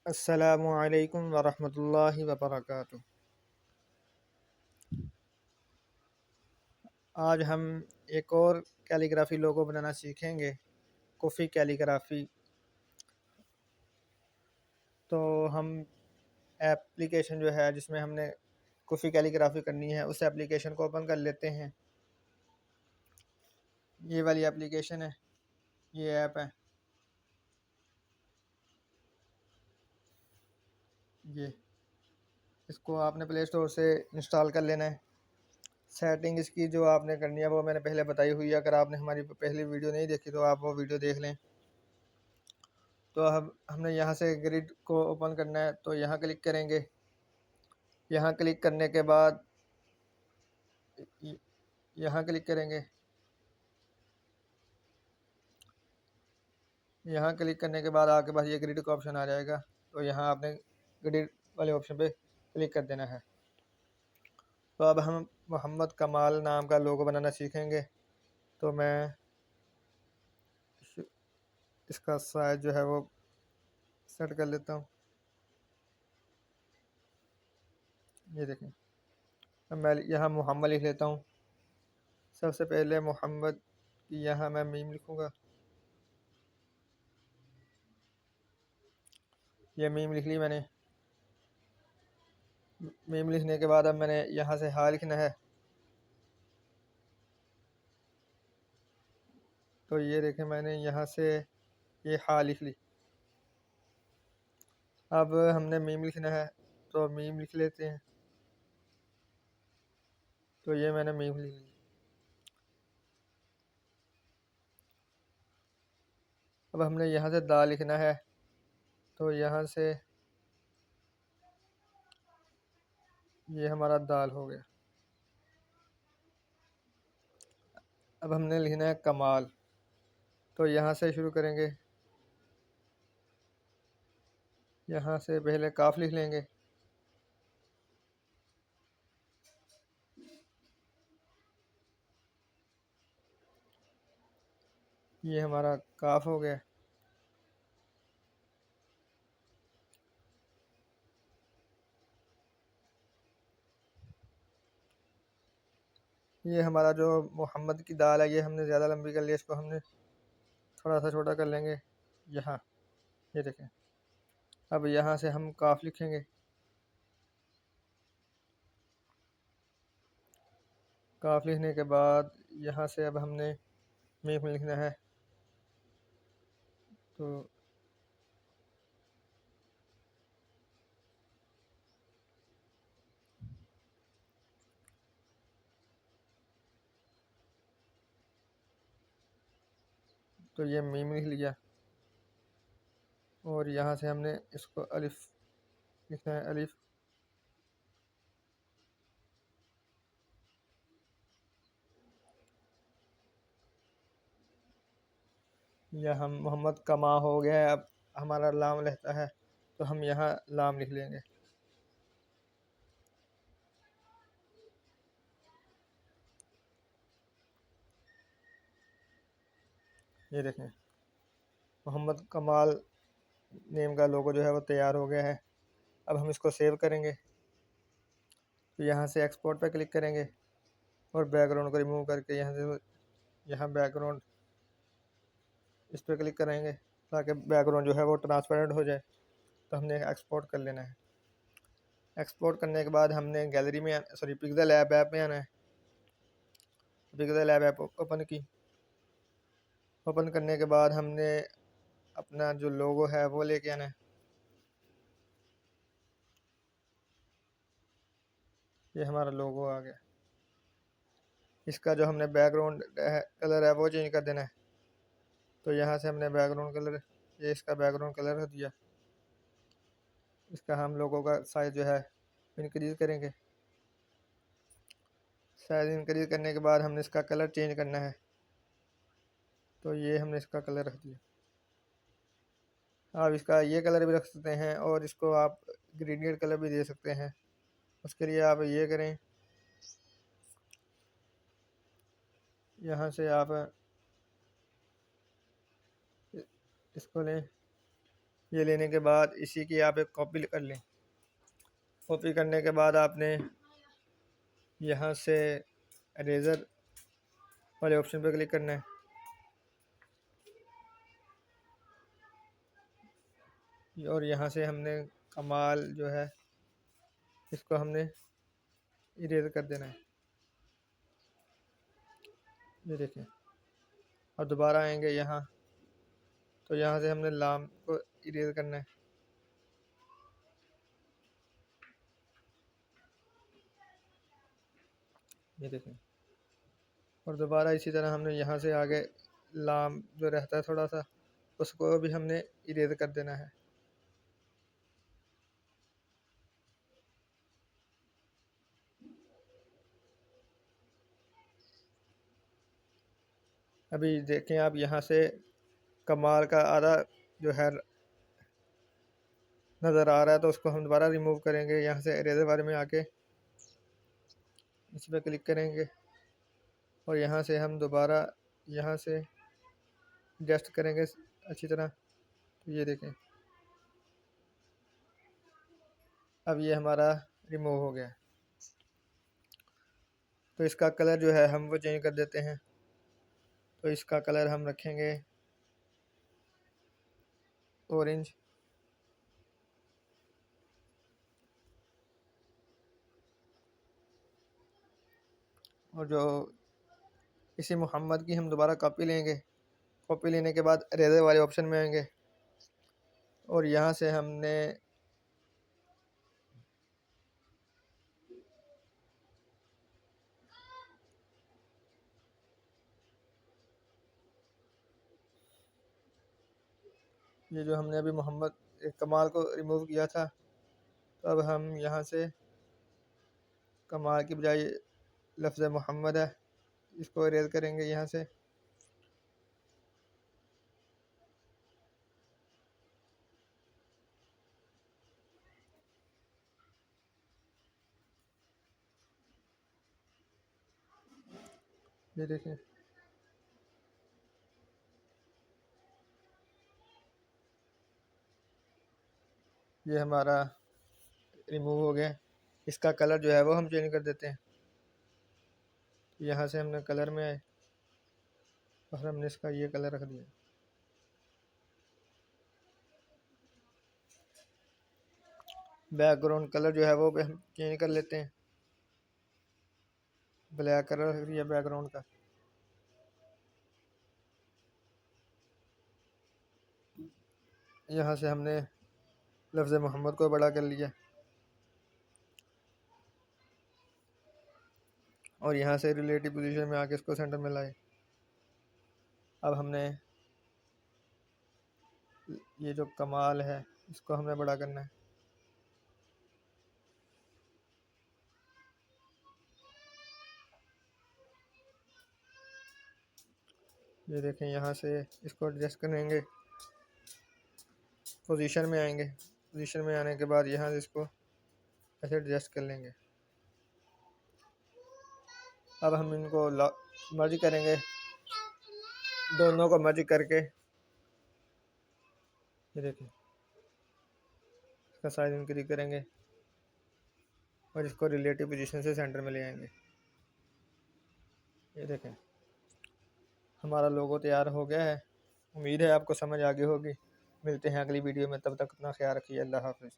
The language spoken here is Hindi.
अस्सलामुअलैकुम वरहमतुल्लाहि वबरकातुह। आज हम एक और कैलीग्राफी लोगो बनाना सीखेंगे, कुफ़ी कैलीग्राफी। तो हम एप्लीकेशन जो है जिसमें हमने कुफ़ी कैलीग्राफी करनी है उस एप्लीकेशन को ओपन कर लेते हैं। ये वाली एप्लीकेशन है, ये ऐप है, ये इसको आपने प्ले स्टोर से इंस्टॉल कर लेना है। सेटिंग इसकी जो आपने करनी है वो मैंने पहले बताई हुई है। अगर आपने हमारी पहली वीडियो नहीं देखी तो आप वो वीडियो देख लें। तो अब हमने यहाँ से ग्रिड को ओपन करना है, तो यहाँ क्लिक करेंगे। यहाँ क्लिक करने के बाद यहाँ क्लिक करेंगे। यहाँ क्लिक करने के बाद आपके पास ये ग्रिड का ऑप्शन आ जाएगा, तो यहाँ आपने ग्रिड वाले ऑप्शन पे क्लिक कर देना है। तो अब हम मोहम्मद कमाल नाम का लोगो बनाना सीखेंगे। तो मैं इसका साइज जो है वो सेट कर लेता हूँ। ये देखें, अब मैं यहाँ मोहम्मद लिख लेता हूँ। सबसे पहले मोहम्मद की यहाँ मैं मीम लिखूँगा। ये मीम लिख ली मैंने। मीम लिखने के बाद अब मैंने यहाँ से हा लिखना है। तो ये देखें, मैंने यहाँ से ये हा लिख ली। अब हमने मीम लिखना है, तो मीम लिख लेते हैं। तो ये मैंने मीम लिख ली। अब हमने यहाँ से दा लिखना है, तो यहाँ से ये हमारा दाल हो गया। अब हमने लिखना है कमाल, तो यहाँ से शुरू करेंगे। यहाँ से पहले काफ लिख लेंगे। ये हमारा काफ हो गया। ये हमारा जो मोहम्मद की दाल है, ये हमने ज़्यादा लंबी कर लिया, इसको हमने थोड़ा सा छोटा कर लेंगे यहाँ। ये देखें, अब यहाँ से हम काफ लिखेंगे। काफ लिखने के बाद यहाँ से अब हमने मीम लिखना है। तो ये मीम लिख लिया, और यहाँ से हमने इसको अलिफ लिखना है, अलिफ। यह हम मोहम्मद कमा हो गया है। अब हमारा लाम रहता है, तो हम यहाँ लाम लिख लेंगे। ये देखें, मोहम्मद कमाल नेम का लोगो जो है वो तैयार हो गया है। अब हम इसको सेव करेंगे, तो यहाँ से एक्सपोर्ट पर क्लिक करेंगे और बैकग्राउंड को रिमूव करके यहाँ से यहाँ बैकग्राउंड इस पर क्लिक करेंगे, ताकि बैकग्राउंड जो है वो ट्रांसपेरेंट हो जाए। तो हमने एक्सपोर्ट कर लेना है। एक्सपोर्ट करने के बाद हमने गैलरी में पिक्सेल ऐप में आना है। पिक्सेल ऐप ओपन की। ओपन करने के बाद हमने अपना जो लोगो है वो लेके आना है। ये हमारा लोगो आ गया। इसका जो हमने बैकग्राउंड कलर है वो चेंज कर देना है। तो यहाँ से हमने बैकग्राउंड कलर, ये इसका बैकग्राउंड कलर रख दिया। इसका हम लोगों का साइज जो है इंक्रीज़ करेंगे। साइज इंक्रीज़ करने के बाद हमने इसका कलर चेंज करना है। तो ये हमने इसका कलर रख दिया। आप इसका ये कलर भी रख सकते हैं, और इसको आप ग्रेडियंट कलर भी दे सकते हैं। उसके लिए आप ये करें, यहाँ से आप इसको लें, ये लेने के बाद इसी की आप एक कॉपी कर लें। कॉपी करने के बाद आपने यहाँ से इरेज़र वाले ऑप्शन पर क्लिक करना है। और यहाँ से हमने कमाल जो है इसको हमने इरेज़र कर देना है। ये देखें। और दोबारा आएंगे यहाँ, तो यहाँ से हमने लाम को इरेज़र करना है। ये देखें। और दोबारा इसी तरह हमने यहाँ से आगे लाम जो रहता है थोड़ा सा, उसको भी हमने इरेज़र कर देना है। अभी देखें आप, यहाँ से कमाल का आधा जो है नज़र आ रहा है, तो उसको हम दोबारा रिमूव करेंगे। यहाँ से इरेज़र बार में आके इस पर क्लिक करेंगे और यहाँ से हम दोबारा यहाँ से एडजस्ट करेंगे अच्छी तरह। तो ये देखें, अब ये हमारा रिमूव हो गया। तो इसका कलर जो है हम वो चेंज कर देते हैं। तो इसका कलर हम रखेंगे ऑरेंज। और जो इसी मोहम्मद की हम दोबारा कॉपी लेंगे। कॉपी लेने के बाद इरेज़र वाले ऑप्शन में आएंगे और यहाँ से हमने ये जो हमने अभी मोहम्मद कमाल को रिमूव किया था, तो अब हम यहाँ से कमाल की बजाय लफ्ज़ मोहम्मद है, इसको इरेज़ करेंगे यहाँ से। ये देखें, ये हमारा रिमूव हो गया। इसका कलर जो है वो हम चेंज कर देते हैं। यहाँ से हमने कलर में आए और हमने इसका ये कलर रख दिया। बैकग्राउंड कलर जो है वो भी हम चेंज कर लेते हैं, ब्लैक कलर रख दिया बैकग्राउंड का। यहाँ से हमने लफ्ज़ मोहम्मद को बड़ा कर लिया और यहाँ से रिलेटिव पोजीशन में आके इसको सेंटर में लाए। अब हमने ये जो कमाल है इसको हमें बड़ा करना है। ये देखें, यहाँ से इसको एडजस्ट करेंगे, पोजीशन में आएंगे। पोजीशन में आने के बाद यहाँ से इसको ऐसे एडजस्ट कर लेंगे। अब हम इनको मर्ज करेंगे, दोनों को मर्ज करके। ये देखें, इसका साइज इंक्रीज करेंगे और इसको रिलेटिव पोजीशन से सेंटर में ले आएंगे। ये देखें, हमारा लोगो तैयार हो गया है। उम्मीद है आपको समझ आ गई होगी। मिलते हैं अगली वीडियो में, तब तक अपना ख्याल रखिए। अल्लाह हाफ़िज़।